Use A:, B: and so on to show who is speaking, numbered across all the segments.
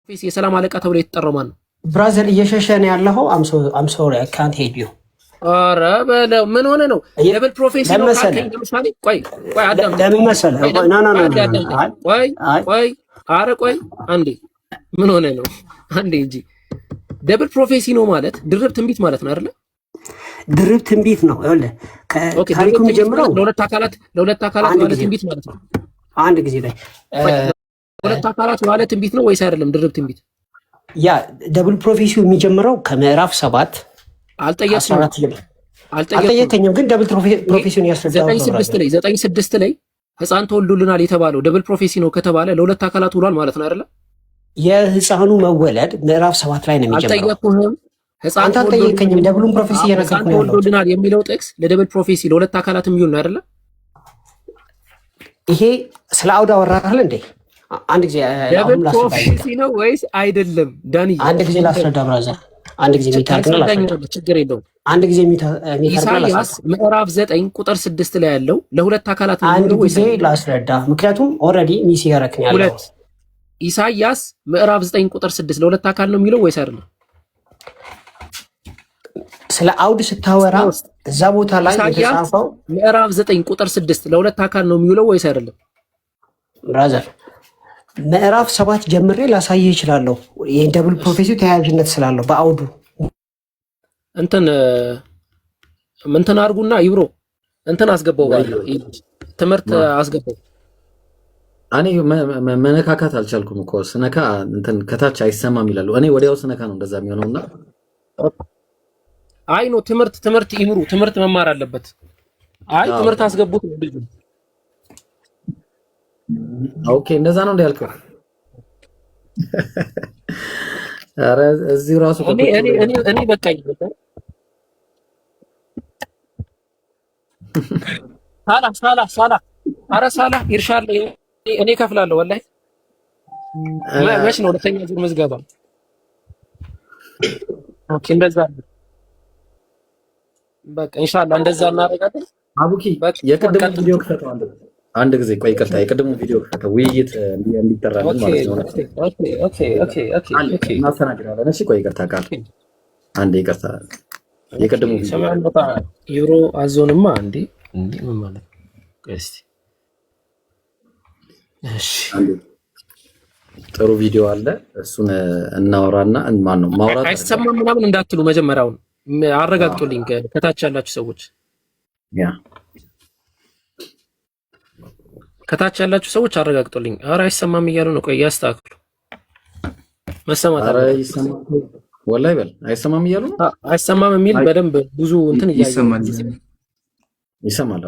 A: ፌስ የሰላም አለቃ ተብሎ የተጠራው ማን ነው?
B: ብራዘር እየሸሸ ነው ያለው። አም ሶሪ አይ ካንት ሄድ ዩ።
A: ኧረ በለው ምን ሆነ ነው? ደብል ፕሮፌሲ ነው ካልከኝ ለምሳሌ ቆይ አዳም
B: ለምን መሰለህ?
A: ቆይ ኧረ ቆይ አንዴ ምን ሆነ ነው? አንዴ እንጂ ደብል ፕሮፌሲ ነው ማለት ድርብ ትንቢት ማለት ነው አይደለ?
B: ድርብ ትንቢት ነው። ይኸውልህ ታሪኩ የሚጀምረው
A: ለሁለት አካላት ማለት ትንቢት ማለት ነው።
B: አንድ ጊዜ ላይ
A: ሁለት አካላት ማለት ትንቢት ነው ወይስ አይደለም? ድርብ ትንቢት
B: ያ ደብል ፕሮፌሲው የሚጀምረው ከምዕራፍ 7 አልጠየቀኝም፣ ግን ደብል ፕሮፌሲውን ያስረዳው
A: 9:6 ላይ ሕፃን ተወልዶልናል የተባለው ደብል ፕሮፌሲ ነው ከተባለ ለሁለት አካላት ውሏል ማለት ነው አይደለ?
B: የሕፃኑ መወለድ ምዕራፍ 7 ላይ ነው የሚጀምረው።
A: አልጠየቅኩህም።
B: ሕፃን አልጠየቀኝም። ደብሉን ፕሮፌሲ እየነገርኩህ ነው።
A: ተወልዶልናል የሚለው ጥቅስ ለደብል ፕሮፌሲ ለሁለት አካላት የሚውል ነው አይደለ?
B: ይሄ ስለ አውድ አወራህ እንዴ? አንድ ጊዜ
A: ደብል ፕሮፌሲ ነው ወይስ አይደለም? ዳኒ
B: አንድ ጊዜ ላስረዳ ብራዘር። አንድ ጊዜ የሚታርክና ላስረዳ።
A: ችግር የለውም።
B: አንድ ጊዜ የሚታርክና
A: ኢሳይያስ ምዕራፍ 9 ቁጥር 6 ላይ ያለው ለሁለት አካላት ነው
B: አንድ ጊዜ ላስረዳ፣ ምክንያቱም ኦልሬዲ ሚስ ያረክኝ ያለው
A: ሁለት ኢሳይያስ ምዕራፍ 9 ቁጥር 6 ለሁለት አካል ነው የሚለው ወይስ አይደለም?
B: ስለ አውድ ስታወራ እዛ ቦታ ላይ የተጻፈው
A: ምዕራፍ 9 ቁጥር 6 ለሁለት አካል ነው የሚውለው ወይስ አይደለም?
B: ብራዘር ምዕራፍ 7 ጀምሬ ላሳየህ እችላለሁ። ይሄን ደብል ፕሮፌሲው ተያያዥነት ስላለው በአውዱ እንትን
A: አድርጉና ይብሮ እንትን አስገባው ባለ ትምህርት አስገባው።
C: እኔ መነካካት አልቻልኩም እኮ ስነካ እንትን ከታች አይሰማም ይላሉ። እኔ ወዲያው ስነካ ነው እንደዛ የሚሆነውና
A: አይ ነው ትምህርት ይምሩ ትምህርት መማር አለበት። አይ ትምህርት አስገቡት ልጅ።
C: ኦኬ እንደዛ ነው እንዳልከው። አረ እዚህ ራሱ
A: እኔ በቃኝ። ሳላ አረ ሳላ ይርሻል። እኔ ከፍላለሁ ወላሂ። መች ነው ሁለተኛ ዙር ምዝገባ? ኦኬ እንደዛ በቃ ኢንሻአላህ እንደዛ እናደርጋለን።
C: አቡኪ የቅድሙ ቪዲዮ ከተው አንድ ጊዜ ቆይ፣ ይቅርታ የቅድሙ ቪዲዮ ከተው ውይይት እንዲጠራልን ማለት ነው። ኦኬ እናስተናግዳለን። እሺ ቆይ ይቅርታ ቃል አንዴ ይቅርታ። የቅድሙ ቪዲዮ
A: ዩሮ አዞንማ እንዴ ምን ማለት ነው? እስቲ እሺ
C: ጥሩ ቪዲዮ አለ፣ እሱን እናወራና ማን ነው ማውራት
A: አይሰማም ምናምን እንዳትሉ መጀመሪያውን አረጋግጡልኝ ከታች ያላችሁ ሰዎች።
C: ያ
A: ከታች ያላችሁ ሰዎች አረጋግጡልኝ። ኧረ አይሰማም እያሉ ነው። ቆይ ያስተካክሉ። መሰማት አረ
C: ይሰማል ወላሂ በል አይሰማም እያሉ ነው።
A: አይሰማም የሚል በደንብ ብዙ እንትን
C: ይሰማል።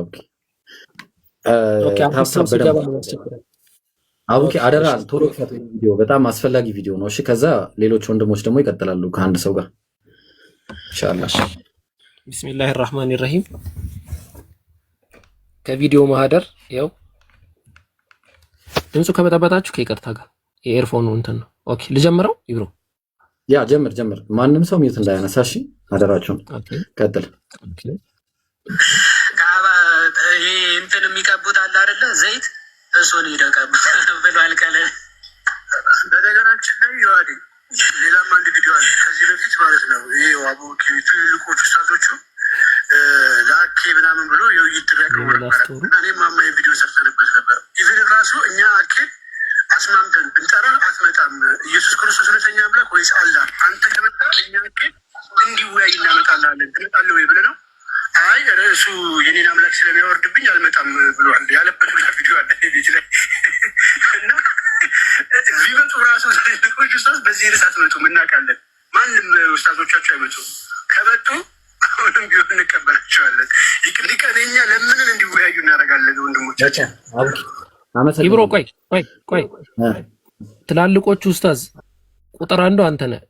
C: አቡኪ አደራ ቶሎ ቪዲዮ በጣም አስፈላጊ ቪዲዮ ነው። እሺ ከዛ ሌሎች ወንድሞች ደግሞ ይቀጥላሉ ከአንድ ሰው ጋር ኢንሻአላህ።
A: ቢስሚላሂር ረህማኒር ረሂም። ከቪዲዮ ማህደር ያው ድምፁ ከበጣበጣችሁ ከይቅርታ ጋር የኤርፎኑ እንትን ነው። ኦኬ ልጀምረው ይብሮ።
C: ያ ጀምር። ማንም ሰው ሚውት እንዳያነሳ እሺ፣ አደራችሁን። ቀጥል።
D: እንትን የሚቀቡት አለ አይደለ? ዘይት እሱን ይደቀብ ብሏል። ቀለ በነገራችን ላይ ይዋዲ ሌላም አንድ ቪዲዮ አለ ከዚህ በፊት ማለት ነው። ይሄ አቡኪ ትልልቆቹ ኡስታዞቹ ላኬ ምናምን ብሎ የውይይት ጥያቄ እና እኔ ማማዬ ቪዲዮ ሰርተንበት ነበር። ኢቭን ራሱ እኛ አኬድ አስማምተን ብንጠራ አትመጣም፣ ኢየሱስ ክርስቶስ ሁለተኛ አምላክ ወይስ አላህ? አንተ ከመጣ እኛ አኬድ እንዲወያይ እናመጣላለን። ትመጣለህ ወይ ብለህ ነው? አይ ርዕሱ የኔን አምላክ ስለሚያወርድብኝ አልመጣም ብሏል ያለበት ሁላ ቪዲዮ አለ ቤት ላይ እና ቢመጡ ራሱ ትልልቆች ኡስታዝ በዚህ ርዕስ አትመጡም እናውቃለን። ማንም ኡስታዞቻቸው አይመጡም። ከመጡ አሁንም ቢሆን እንቀበላቸዋለን። ሊቀነኛ ለምንን እንዲወያዩ እናደርጋለን። ወንድሞቻችን
A: ይብሮ ቆይ ትላልቆቹ ኡስታዝ ቁጥር አንዱ አንተ ነህ።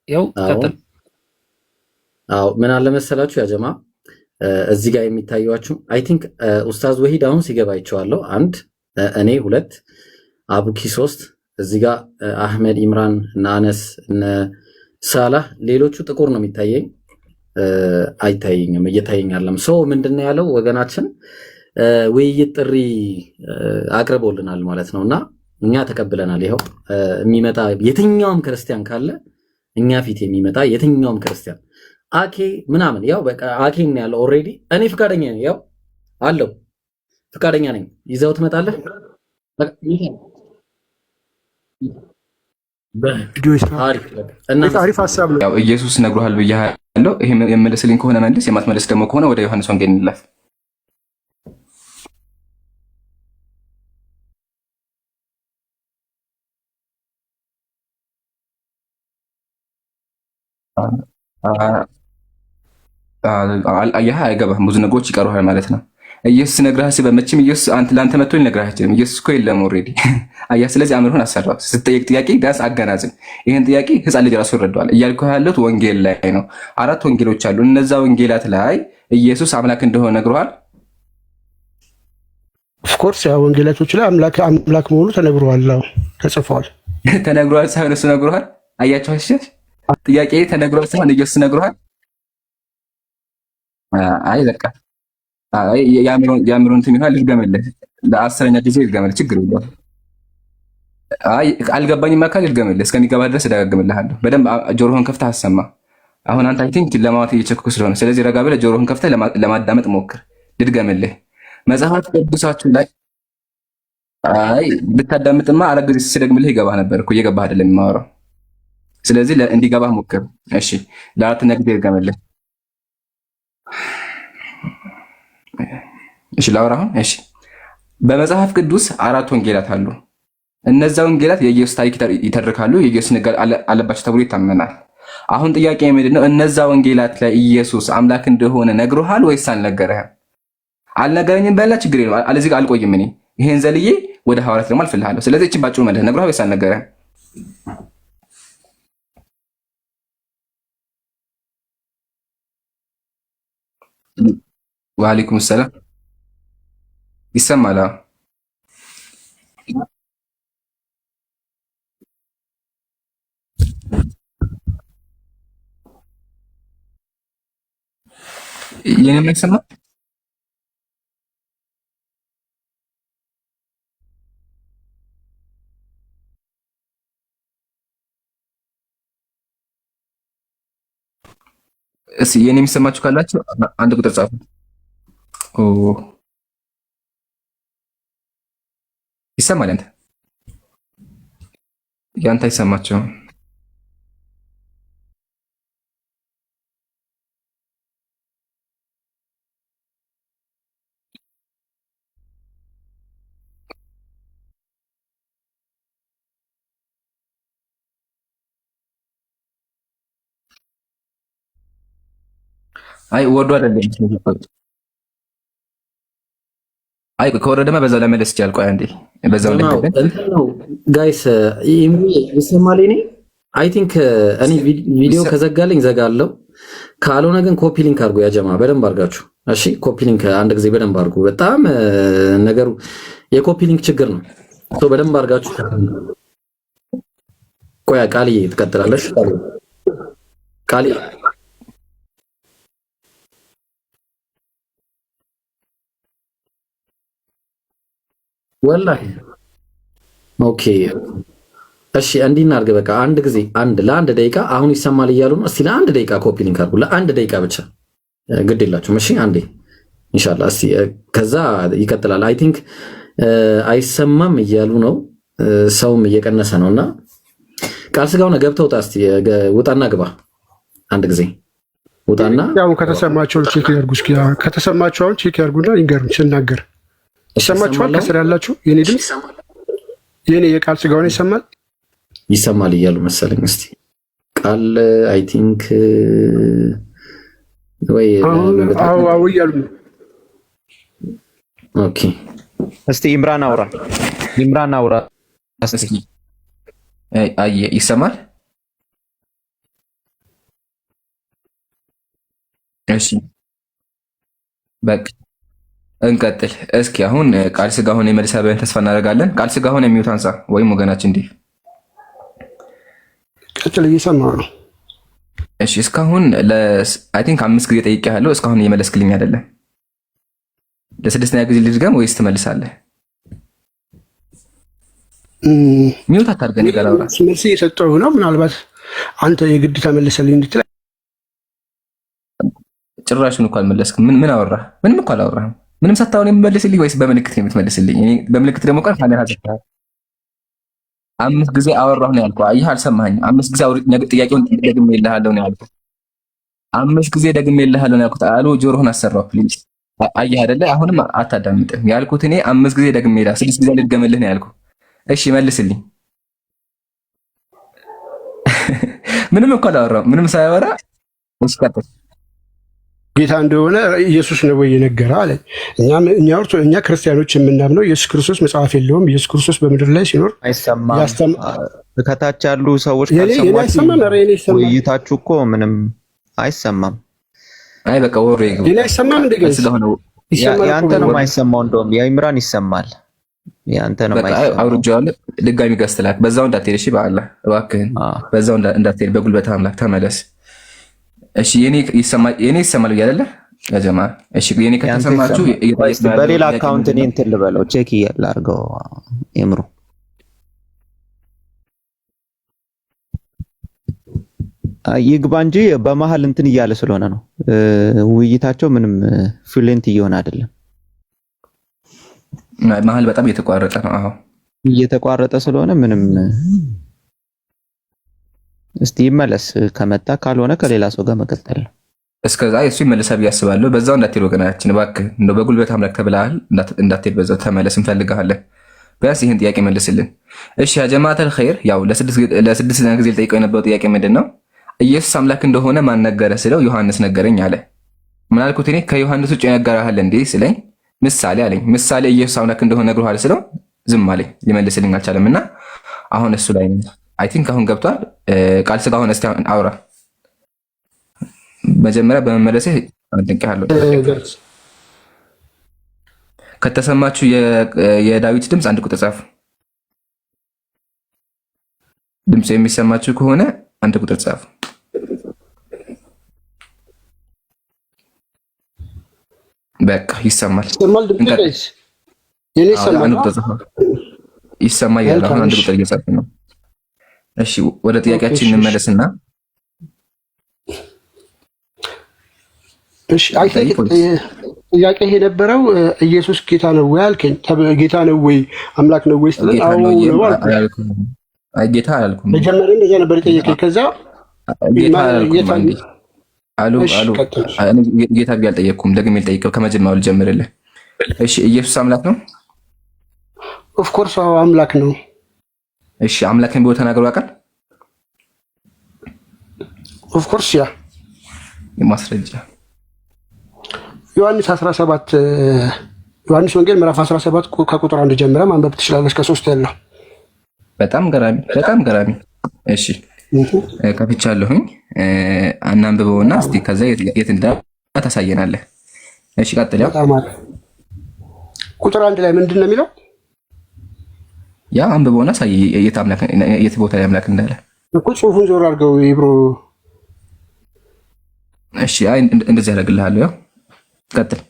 A: ያው ቀጥል።
C: አዎ ምን አለ መሰላችሁ ያ ጀማ እዚህ ጋር የሚታዩአችሁ አይ ቲንክ ኡስታዝ ወሂድ አሁን ሲገባ ይቸዋለሁ። አንድ እኔ ሁለት አቡኪ ሶስት እዚህ ጋር አህመድ ኢምራን እና አነስ እና ሳላህ ሌሎቹ ጥቁር ነው የሚታየኝ አይታየኝም እየታየኝ አይደለም። ሶ ምንድነው ያለው ወገናችን ውይይት ጥሪ አቅርቦልናል ማለት ነውና እኛ ተቀብለናል። ይኸው የሚመጣ የትኛውም ክርስቲያን ካለ እኛ ፊት የሚመጣ የትኛውም ክርስቲያን አኬ ምናምን ያው በቃ አኬ ነው ያለው ኦልሬዲ። እኔ ፍቃደኛ ነኝ፣ ያው አለው ፍቃደኛ ነኝ። ይዘው ትመጣለህ።
E: አሪፍ ሀሳብ ነው። ያው ኢየሱስ ነግሮሃል ብያለሁ። ይሄ የመለስልኝ ከሆነ መልስ፣ የማትመለስ ደግሞ ከሆነ ወደ ዮሐንስ ወንጌል እንለፍ። አየህ፣ አይገባህም። ብዙ ነገሮች ይቀሩሃል ማለት ነው። ኢየሱስ ነግረህ በመቼም ኢየሱስ ለአንተ መጥቶ ሊነግርህ አይችልም። ኢየሱስ እኮ የለም ኦልሬዲ። አየህ፣ ስለዚህ አእምሮህን አሰራው። ስትጠየቅ ጥያቄ ቢያንስ አገናዝብ። ይህን ጥያቄ ህፃን ልጅ ራሱ ይረዳዋል። እያልኩ ያለሁት ወንጌል ላይ ነው። 4 ወንጌሎች አሉ። እነዛ ወንጌላት ላይ ኢየሱስ አምላክ እንደሆነ ነግሮሃል።
F: ኦፍኮርስ ያ ወንጌላቶች ላይ አምላክ መሆኑ ተነግሯል፣ ተጽፏል።
E: ተነግሯል ሳይሆን እሱ ነግሮሃል። አያቸው እሺ፣ ጥያቄ ተነግሯል ሳይሆን ኢየሱስ ነግሮሃል። አይ በቃ የአእምሮን እንትን ይሆናል። ልድገምልህ፣ ለ10ኛ ጊዜ ልድገምልህ፣ ችግር የለውም። አይ አልገባኝም አካል ልድገምልህ፣ እስከሚገባ ድረስ እደጋግምልሃለሁ። በደንብ ጆሮህን ከፍተህ አሰማ። አሁን አንተ አይ ቲንክ ለማለት እየቸኮልክ ስለሆነ፣ ስለዚህ ረጋ ብለህ ጆሮህን ከፍተህ ለማዳመጥ ሞክር። ልድገምልህ፣ መጽሐፍ ቅዱሳችሁ ላይ አይ ብታዳምጥማ አረግ ጊዜ ስደግምልህ ይገባህ ነበር እኮ። እየገባህ አይደለም የማወራው። ስለዚህ እንዲገባህ ሞክር። እሺ፣ ለ4ኛ ጊዜ ልድገምልህ። እሺ ላውራ አሁን። እሺ በመጽሐፍ ቅዱስ 4 ወንጌላት አሉ። እነዛ ወንጌላት የኢየሱስ ታሪክ ይተርካሉ፣ የኢየሱስ ነገር አለባቸው ተብሎ ይታመናል። አሁን ጥያቄ ምንድነው? እነዛ ወንጌላት ላይ ኢየሱስ አምላክ እንደሆነ ነግሮሃል ወይስ አልነገረህም? አልነገረኝም በላ ችግር የለም። አለዚህ ጋር አልቆይም። እኔ ይሄን ዘልዬ ወደ ሐዋርያት ደግሞ አልፈልሃለሁ። ስለዚህ እቺ ባጭሩ መልስ ነግሮሃል ወይስ አልነገረህም? ወአለይኩም ሰላም። ይሰማል? የኔ የማይሰማ የኔ የሚሰማችሁ ካላችሁ አንድ ቁጥር ጻፉ። ይሰማል? ያንተ አይሰማቸውም። አይ ወርዶ አይደለም። አይ ከወረደማ በዛው ለመለስ ይችላል። ቆይ አንዴ በዛው
C: ነው ጋይስ ይሰማል? እኔ አይ ቲንክ እኔ ቪዲዮ ከዘጋልኝ ዘጋለው። ካልሆነ ግን ኮፒ ሊንክ አድርጉ ያጀማ፣ በደንብ አድርጋችሁ። እሺ ኮፒ ሊንክ አንድ ጊዜ በደንብ አድርጉ። በጣም ነገሩ የኮፒ ሊንክ ችግር ነው። በደንብ አድርጋችሁ። ቆያ ቃልዬ ትቀጥላለሽ። ቃልዬ ወላሂ ኦኬ እሺ፣ እንዲህ እናድርግ። በቃ አንድ ጊዜ ለአንድ ደቂቃ አሁን ይሰማል እያሉ ነው። እስቲ ለአንድ ደቂቃ ኮፒ ሊንክ አድርጉ፣ ለአንድ ደቂቃ ብቻ፣ ግድ የላችሁም። እሺ አንዴ ኢንሻአላህ። እስቲ ከዛ ይቀጥላል። አይ ቲንክ አይሰማም እያሉ ነው፣ ሰውም እየቀነሰ ነውና ቃል ስጋው ነው። ገብተውታ እስቲ ውጣና ግባ። አንድ ጊዜ ውጣና
F: ያው ከተሰማቸው ቼክ ያርጉ። እስኪ ከተሰማቸው አሁን ቼክ ያርጉና ይንገሩኝ ስናገር ይሰማችኋል? ከስር ያላችሁ የኔ ድምፅ የኔ የቃል ስጋውን ይሰማል
C: እያሉ መሰለኝ። እስቲ ቃል አይ ቲንክ ወይ
F: አው እያሉ ነው።
C: ኦኬ
G: እስቲ ኢምራን አውራ
E: እስቲ አይ ይሰማል? እሺ በቃ እንቀጥል እስኪ። አሁን ቃል ስጋ ሆነ የመልሳል ብለን ተስፋ እናደርጋለን። ቃል ስጋ ሆነ የሚውት አንሳ ወይም ወገናችን እንዲህ
F: ቀጥል። እየሰማሁ ነው።
E: እሺ እስካሁን አይ ቲንክ 5 ጊዜ ጠይቄሃለሁ። እስካሁን እየመለስክልኝ አይደለም። ለ6ኛ ጊዜ ልድገም ወይስ ትመልሳለህ? ሚውት አታርገን ይገራውራ
F: መልስ እየሰጠሁ ነው። ምናልባት አንተ የግድ ተመልሰልኝ እንድትል
E: ጭራሹን እንኳን አልመለስክም። ምን አወራ? ምንም እኮ አላወራህም። ምንም ሳታውን የምመልስልኝ ወይስ በምልክት የምትመልስልኝ? እኔ በምልክት ደግሞ ቀር ካለ ሀዘታ 5 ጊዜ አወራሁ ነው ያልኩህ። አየህ አልሰማኸኝም። 5 ጊዜ ጥያቄውን ደግሜልሃለሁ ነው ያልኩህ። 5 ጊዜ ደግሜልሃለሁ ነው ያልኩት። አሉ ጆሮህን አሰራው ፕሊዝ። አየህ አይደለ? አሁንም አታዳምጥም ያልኩት እኔ 5 ጊዜ ደግሜልሃለሁ 6 ጊዜ ልድገምልህ ነው ያልኩህ። እሺ መልስልኝ። ምንም እኮ አላወራሁም። ምንም ሳያወራ እስካተ
F: ጌታ እንደሆነ ኢየሱስ ነው ወይ የነገረ አለ። እኛ ክርስቲያኖች የምናምነው ኢየሱስ ክርስቶስ መጽሐፍ የለውም። ኢየሱስ ክርስቶስ በምድር ላይ ሲኖር
G: አይሰማም። ከታች ያሉ ሰዎች ካልሰማችሁ ውይይታችሁ እኮ ምንም አይሰማም።
E: አይ በቃ ወሬ ይገቡ
F: ሌላ አይሰማም። እንደገና
E: ስለሆነ
G: ያንተ ነው የማይሰማው። እንደውም የኢምራን ይሰማል። ያንተ ነው የማይሰማው።
E: አውርጃለሁ። ድጋሚ ገዝተላክ በዛው እንዳትሄድ እሺ። በአላህ እባክህን በዛው እንዳትሄድ፣ በጉልበት አምላክ ተመለስ። እሺ የኔ ይሰማል አይደለ ያ ጀማ? እሺ የኔ ከተሰማችሁ
G: በሌላ አካውንት እኔ እንትን ልበለው ቼክ ላድርገው። ይምሩ ይግባ እንጂ በመሀል እንትን እያለ ስለሆነ ነው ውይይታቸው ምንም ፍሉዌንት እየሆነ አይደለም።
E: መሀል በጣም እየተቋረጠ ነው። አዎ
G: እየተቋረጠ ስለሆነ ምንም እስቲ ይመለስ ከመጣ፣ ካልሆነ ከሌላ ሰው ጋር መቀጠል ነው።
E: እስከዛ እሱ ይመለሳል ብዬ አስባለሁ። በዛው እንዳትሄድ ወገናችን እባክህ፣ እንደው በጉልበት አምላክ ተብለሃል፣ እንዳትሄድ በዛው ተመለስ፣ እንፈልግሃለን። ቢያንስ ይህን ጥያቄ መልስልን እሺ። ያ ጀማዓተል ኸይር፣ ያው ለስድስት ጊዜ ልጠይቀው የነበረው ጥያቄ ምንድን ነው? ኢየሱስ አምላክ እንደሆነ ማን ነገረ ስለው ዮሐንስ ነገረኝ አለ። ምን አልኩት እኔ? ከዮሐንስ ውጭ የነገረሃል እንዴ ስለኝ ምሳሌ አለኝ። ምሳሌ ኢየሱስ አምላክ እንደሆነ ነግሮሃል ስለው ዝም አለኝ፣ ሊመልስልኝ አልቻለም። እና አሁን እሱ ላይ አይ ቲንክ አሁን ገብቷል። ቃል ስጋ ሆነ። እስቲ አውራ። መጀመሪያ በመመለሴ አድንቄሃለሁ። ከተሰማችሁ የዳዊት ድምፅ 1 ቁጥር ጻፉ። ድምፅ የሚሰማችሁ ከሆነ 1 ቁጥር ጻፉ። በቃ ይሰማል። ይሰማል ያለ አሁን 1 ቁጥር እየጻፈ ነው። እሺ ወደ ጥያቄያችን እንመለስና
F: እሺ ጥያቄ የነበረው ኢየሱስ ጌታ ነው ወይ አልከኝ። ጌታ ነው ወይ አምላክ ነው ወይ ስትል አዎ ነው አልኩኝ።
E: አይ ጌታ አላልኩም።
F: መጀመሪያ እንደዛ ነበር የጠየቀኝ። ከዛ
E: ጌታ አሉ ጌታ ቢል አልጠየቅኩም። ደግሜ ልጠይቀው ከመጀመሪያው ልጀምርልህ። እሺ ኢየሱስ አምላክ ነው?
F: ኦፍ ኮርስ አምላክ ነው።
E: እሺ አምላክን ቢሆን ተናግሮ ያውቃል?
F: ኦፍ ኮርስ ያ
E: የማስረጃ
F: ዮሐንስ 17 ዮሐንስ ወንጌል ምዕራፍ 17 ከቁጥር 1 ጀምረህ ማንበብ ትችላለህ እስከ 3 ያለው።
E: በጣም ገራሚ። እሺ ከፍቻለሁኝ። እናንብበውና እስቲ ከዛ የት እንዳለ ታሳየናለህ። እሺ ቀጥል። ያው
F: ቁጥር 1 ላይ ምንድን ነው የሚለው?
E: ያ አንብበውና ሳይ የት ቦታ ላይ አምላክ እንዳለ
F: እኮ ጽሑፉን ዞር አድርገው ይብሮ።
E: እሺ አይ እንደዚህ ያደርግልሃለሁ። ያው ቀጥል።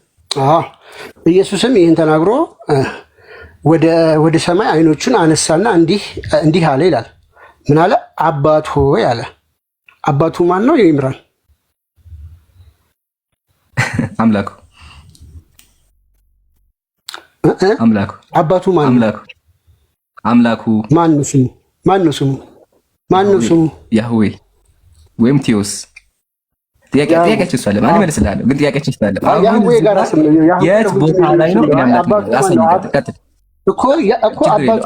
F: ኢየሱስም ይህን ተናግሮ ወደ ሰማይ አይኖቹን አነሳና እንዲህ አለ ይላል። ምን አለ? አባት ሆይ አለ። አባቱ ማን ነው? ይምራን
E: አምላኩ
F: አባቱ ማን ነው?
E: አምላኩ
F: ማን ነው ስሙ?
E: ያህዌ ወይም ቲዮስ። ጥያቄያችን እሱ አለ ማለት መልስልሃለሁ፣ ግን ጥያቄያችን እሱ አለ።
F: ያህዌ ጋር ስም ነው።
E: የት ቦታ ላይ ነው?
F: እኮ አባቱ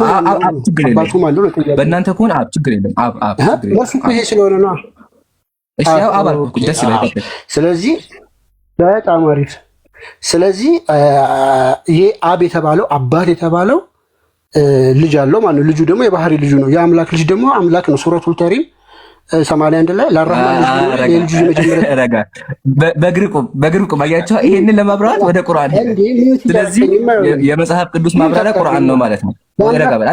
F: ማን ነው?
E: በእናንተ ከሆነ አብ ችግር የለም። አብ
F: ይሄ ስለሆነ ነው።
E: እሺ ያው አብ አልኩ፣ ደስ ይላል።
F: ስለዚህ በጣም አሪፍ። ስለዚህ ይሄ አብ የተባለው አባት የተባለው ልጅ አለው ማለት ነው። ልጁ ደግሞ የባህሪ ልጁ ነው። የአምላክ ልጅ ደግሞ አምላክ ነው። ሱረቱል ከሪም 81 ላይ ለራህማን ልጅ መጀመሪያ
E: በግሪኩ ባያቸው ይሄንን ለማብራራት ወደ ቁርአን ሄደ። ስለዚህ የመጽሐፍ ቅዱስ ማብራሪያ ቁርአን ነው ማለት ነው።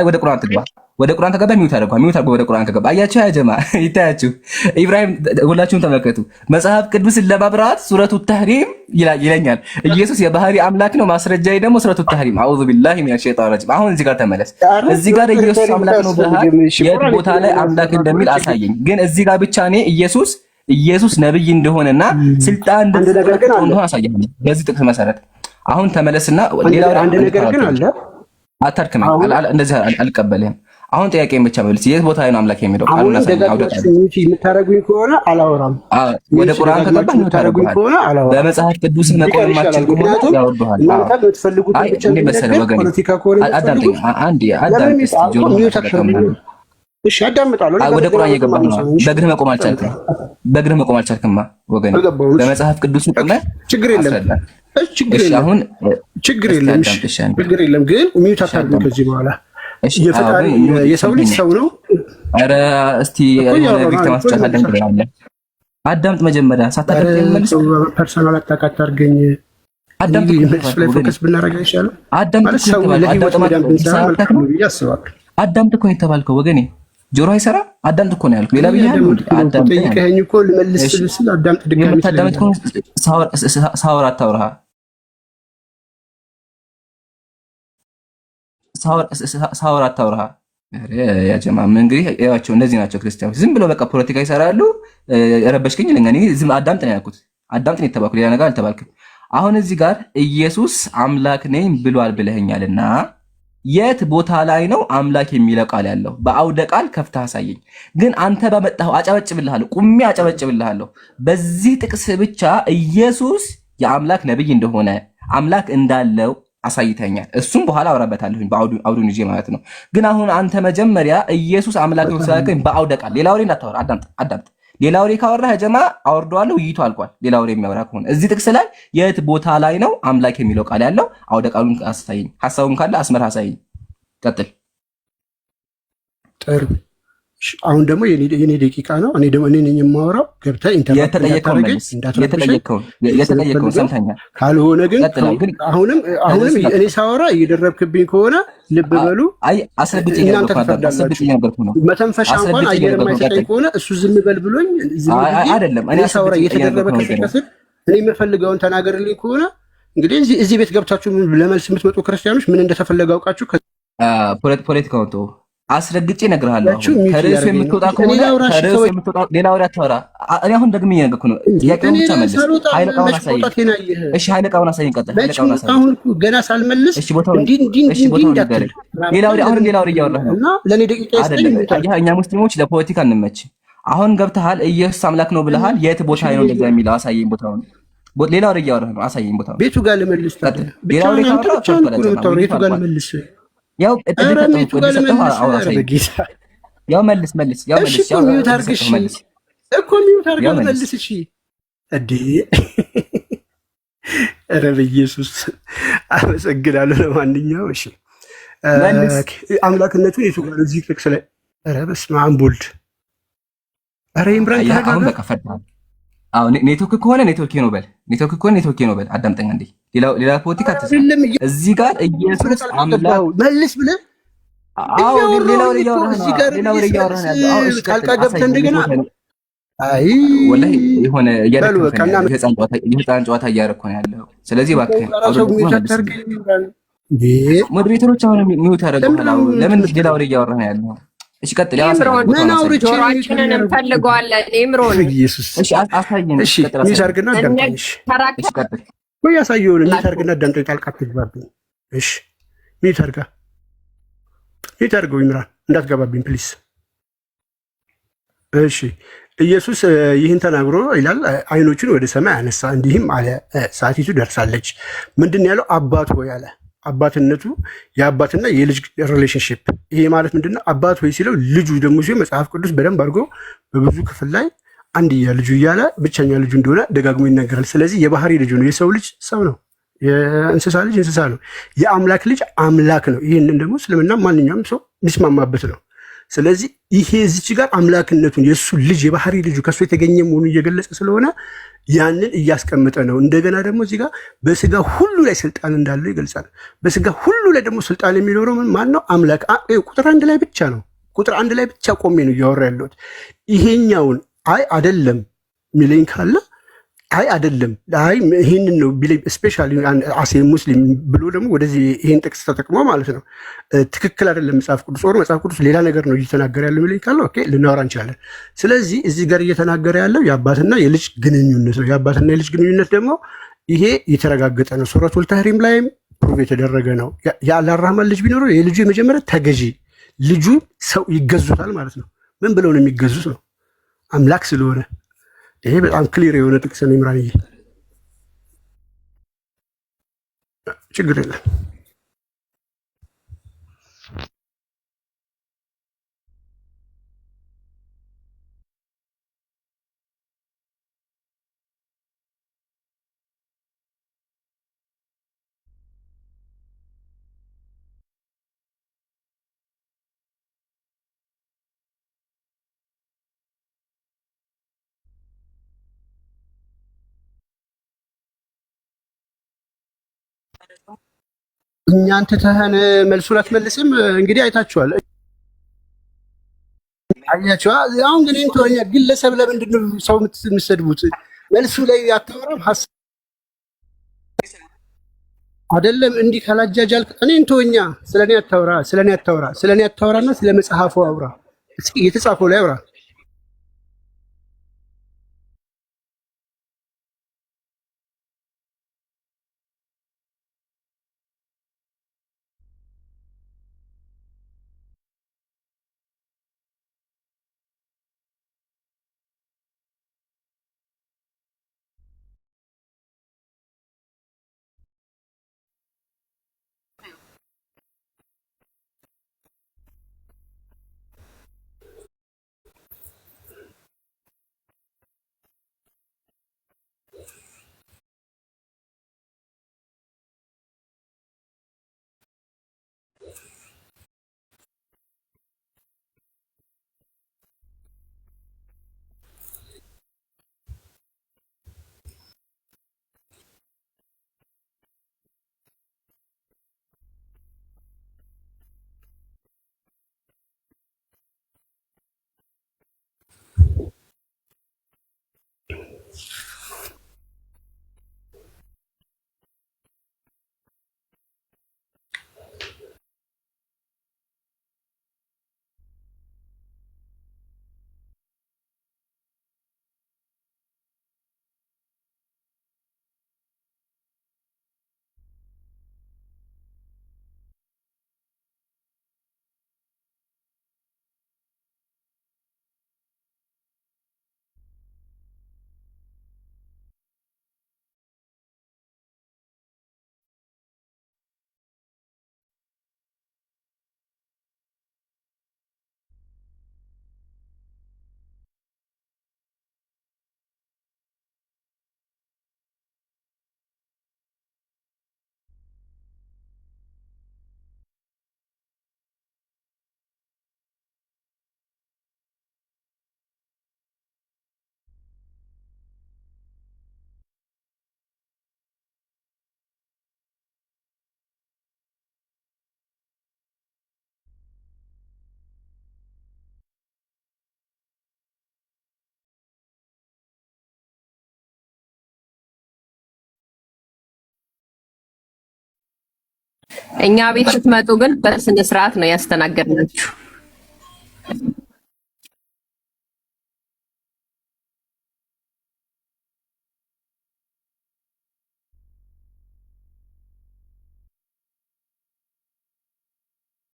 E: ወደ ቁርአን ትግባ። ወደ ቁርአን ከገባ ሚውት አደረገው። ሚውት አድርጎ ወደ ቁርአን ከገባ አያችሁ፣ ያ ጀማ ይታያችሁ። ኢብራሂም ሁላችሁም ተመልከቱ። መጽሐፍ ቅዱስን ለማብራራት ሱረቱ ተህሪም ይለኛል። ኢየሱስ የባህሪ አምላክ ነው። ማስረጃዬ ደግሞ ሱረቱ ተህሪም። አዑዙ ቢላሂ ሚነሽ ሸይጣን ረጂም። አሁን እዚህ ጋር ተመለስ። እዚህ ጋር ኢየሱስ አምላክ ነው ብለሃል። የት ቦታ ላይ አምላክ እንደሚል አሳየኝ። ግን እዚህ ጋር ብቻ እኔ ኢየሱስ ነብይ እንደሆነና ስልጣን እንደሆነ አሳየኝ በዚህ ጥቅስ መሰረት። አሁን ተመለስና ሌላ
F: አንድ ነገር ግን አለ።
E: አታድክመኝ። እንደዚህ አልቀበልህም። አሁን ጥያቄን ብቻ መልስ። የት ቦታ ላይ ነው አምላክ የሚለው ቃሉን
F: የምታደርጉኝ ከሆነ አላወራም።
E: ወደ ቁርአን ከገባህ የምታደርጉኝ ከሆነ አላወራም። በመጽሐፍ ቅዱስ መቆም ማችል ከሆነ ያወርዱሃል።
F: እናንተ የምትፈልጉት ብቻ ነው። ፖለቲካ ከሆነ
E: አዳምጠኝ። አንዴ
F: እሺ አዳምጣለሁ።
E: ወደ ቁርአን እየገባህ ነው። በእግርህ መቆም አልቻልክማ ወገኔ። በመጽሐፍ ቅዱስ ቆመህ
F: ችግር የለም። ችግር የለም። ግን ሚውት አታድርጉ ከዚህ በኋላ። የፈጣሪ የሰው ልጅ ሰው ነው።
E: ኧረ እስቲ ቪክቲም አስጫታለን ብለናል። አዳምጥ መጀመሪያ ሳታደርግ መልስ።
F: ፐርሰናል አታክ አታርገኝ።
E: አዳምጥ
F: ላይ ፎከስ ብናደርግ አይሻልም?
E: አዳምጥ እኮ የተባልከው ወገኔ ጆሮ አይሰራ። አዳምጥ እኮ ነው ያልኩህ። ሌላ ብያለሁ። አዳምጥ
F: ጠይቀኸኝ እኮ ልመልስ ስል አዳምጥ ድጋሚ
E: የምታዳምጥ እኮ ሳወራ አታውራ። ሳወራ አታውራ። ያ ጀማም እንግዲህ ያቸው እነዚህ ናቸው ክርስቲያኖች። ዝም ብለው በቃ ፖለቲካ ይሰራሉ። ረበሽከኝ ለኛ ዝም አዳምጥ ነው ያልኩት። አዳምጥ ነው የተባልኩት። ሌላ ነገር አልተባልክም። አሁን እዚህ ጋር ኢየሱስ አምላክ ነኝ ብሏል ብለኸኛልና የት ቦታ ላይ ነው አምላክ የሚለው ቃል ያለው? በአውደ ቃል ከፍተህ አሳየኝ። ግን አንተ በመጣኸው አጨበጭብልሃለሁ፣ ቁሜ አጨበጭብልሃለሁ። በዚህ ጥቅስ ብቻ ኢየሱስ የአምላክ ነብይ እንደሆነ አምላክ እንዳለው አሳይተኛል። እሱም በኋላ አወራበታለሁኝ በአውዱን ይዤ ማለት ነው። ግን አሁን አንተ መጀመሪያ ኢየሱስ አምላክ ነው ስላልከኝ በአውደ ቃል ሌላ ወሬ እንዳታወራ። አዳምጥ። ሌላ ወሬ ካወራህ ጀማ አወርደዋለሁ። ውይይቱ አልቋል። ሌላ ወሬ የሚያወራ ከሆነ እዚህ ጥቅስ ላይ የት ቦታ ላይ ነው አምላክ የሚለው ቃል ያለው? አውደ ቃሉን አሳየኝ። ሐሳቡም ካለ አስመር አሳየኝ። ቀጥል።
F: ጥሩ። አሁን ደግሞ የኔ ደቂቃ ነው። እኔ ነኝ የማወራው። ገብተህ ኢንተርኔት
E: የተጠየቀውን ሰምተኛል።
F: ካልሆነ ግን አሁንም እኔ ሳወራ እየደረብክብኝ ከሆነ ልብ በሉ። እናንተ ትፈርዳላችሁ። መተንፈሻ እንኳን አየር የማይሰጠኝ ከሆነ እሱ ዝም በል ብሎኝ
E: አይደለም።
F: እኔ ሳወራ እየተደረበ ከስር እኔ የምፈልገውን ተናገርልኝ ከሆነ እንግዲህ እዚህ ቤት ገብታችሁ ለመልስ የምትመጡ ክርስቲያኖች ምን እንደተፈለገ አውቃችሁ
E: ፖለቲካውን ተው። አስረግጬ እነግርሃለሁ። ከርዕሱ የምትወጣ ከሆነ ሌላ ወሬ አታወራ። እኔ አሁን ደግሜ እየነገርኩህ ነው። ጥያቄውን ብቻ መልስ። ኃይለ ቃሉን አሳየኝ። እሺ ኃይለ ቃሉን አሳየኝ። ቀጥል። ኃይለ ቃሉን አሳየኝ።
F: አሁን ገና ሳልመልስ
E: ሌላ ወሬ እያወራህ ነው።
F: እና ለኔ ደቂቃ
E: አይደለም። እኛ ሙስሊሞች ለፖለቲካ እንመች። አሁን ገብተሃል። ኢየሱስ አምላክ ነው ብለሃል። የት ቦታ ነው እንደዛ የሚለው? አሳየኝ ቦታውን። ሌላ ወሬ እያወራህ ነው። አሳየኝ ቦታውን።
F: ቤቱ ጋር ልመልስ።
E: ሌላ ወሬ ካወራህ
F: ቤቱ ጋር ልመልስ።
E: ያው መልስ
F: ሚውት አድርግሽ እኮ ሚውት አድርገህ መልስ። እሺ እንዴ! ኧረ በኢየሱስ አመሰግናለሁ። ለማንኛውም እሺ አምላክነቱ የቱ ጋር እዚህ ጥቅስ ላይ? ኧረ በስመ አብ ወልድ። ኧረ ይምራን
E: አሁን በቃ ፈታህ። አዎ ኔትወርክ ከሆነ ኔትወርክ ነው በል። አዳምጠኝ እንዴ። ሌላ ፖለቲካ አትሰማ። እዚህ ጋር ኢየሱስ አምላክ
F: መልስ ብለህ
E: አዎ ሌላ ወሬ እያወራህ ነው። አዎ እሺ
F: ጣልቃ ገብተህ እንደገና አይ
E: ወላሂ የሆነ የህፃን ጨዋታ እያደረኩ ነው ያለው። ስለዚህ እባክህ ሞዴሬተሮች አሁን ሚውት ያደርጉሃል። ለምን ሌላ ወሬ እያወራህ ነው ያለው? እሺ ቀጥል።
H: ጆሮአችንን እንፈልገዋለን። ኢምሮን
F: እሺ አሳየን። እሺ ሚውት አድርግና አዳምጠኝ። እሺ ቀጥል። ወይ ያሳየውን ሚውት አድርግና አዳምጠኝ። ጣልቃ አትግባብኝ። እሺ ሚውት አድርገው ይምራን፣ እንዳትገባብኝ ፕሊዝ። እሺ ኢየሱስ ይህን ተናግሮ ይላል፣ አይኖቹን ወደ ሰማይ አነሳ፣ እንዲህም አለ፣ ሰዓቲቱ ደርሳለች። ምንድን ያለው? አባት ሆይ አለ። አባትነቱ የአባትና የልጅ ሪሌሽንሽፕ። ይሄ ማለት ምንድነው? አባት ሆይ ሲለው ልጁ ደግሞ ሲሆን መጽሐፍ ቅዱስ በደንብ አድርጎ በብዙ ክፍል ላይ አንድያ ልጁ እያለ ብቸኛ ልጁ እንደሆነ ደጋግሞ ይናገራል። ስለዚህ የባህሪ ልጁ ነው። የሰው ልጅ ሰው ነው። የእንስሳ ልጅ እንስሳ ነው። የአምላክ ልጅ አምላክ ነው። ይህንን ደግሞ እስልምና ማንኛውም ሰው የሚስማማበት ነው። ስለዚህ ይሄ እዚች ጋር አምላክነቱን የእሱ ልጅ የባህሪ ልጁ ከእሱ የተገኘ መሆኑን እየገለጸ ስለሆነ ያንን እያስቀመጠ ነው። እንደገና ደግሞ እዚህ ጋር በስጋ ሁሉ ላይ ስልጣን እንዳለው ይገልጻል። በስጋ ሁሉ ላይ ደግሞ ስልጣን የሚኖረው ማን ነው? አምላክ። ቁጥር 1 ላይ ብቻ ነው ቁጥር 1 ላይ ብቻ ቆሜ ነው እያወራ ያለሁት። ይሄኛውን አይ አይደለም ሚለኝ ካለ አይ አይደለም አይ ይሄንን ነው ቢለኝ ስፔሻሊ አሴ ሙስሊም ብሎ ደግሞ ወደዚህ ይሄን ጥቅስ ተጠቅሞ ማለት ነው ትክክል አይደለም መጽሐፍ ቅዱስ ሌላ ነገር ነው እየተናገረ ያለው ሚለኝ ካለ ኦኬ ልናወራ እንችላለን። ስለዚህ እዚህ ጋር እየተናገረ ያለው የአባትና የልጅ ግንኙነት ነው። የአባትና የልጅ ግንኙነት ደግሞ ይሄ የተረጋገጠ ነው። ሱረቱል ተህሪም ላይም ፕሩቭ የተደረገ ነው። የአላህ ልጅ ቢኖረው የልጁ የመጀመሪያ ተገዢ ልጁ ሰው ይገዙታል ማለት ነው። ምን ብለው ነው የሚገዙት ነው? አምላክ ስለሆነ። ይሄ በጣም ክሊር የሆነ ጥቅስ ነው። ኢምራንዬ ችግር የለም። እኛን ትተህን መልሱን አትመልስም። እንግዲህ አይታችኋል፣ አያችኋ። አሁን ግን እንተወኛ ግለሰብ ለምንድን ነው ሰው የምትሰድቡት? መልሱ ላይ አታወራም። አይደለም እንዲህ ካላጃጃል እኔ እንተወኛ። ስለኔ አታወራና ስለ መጽሐፉ አውራ። እስኪ የተጻፈው ላይ አውራ።
H: እኛ ቤት ስትመጡ ግን በስነ ስርዓት ነው ያስተናገድናችሁ።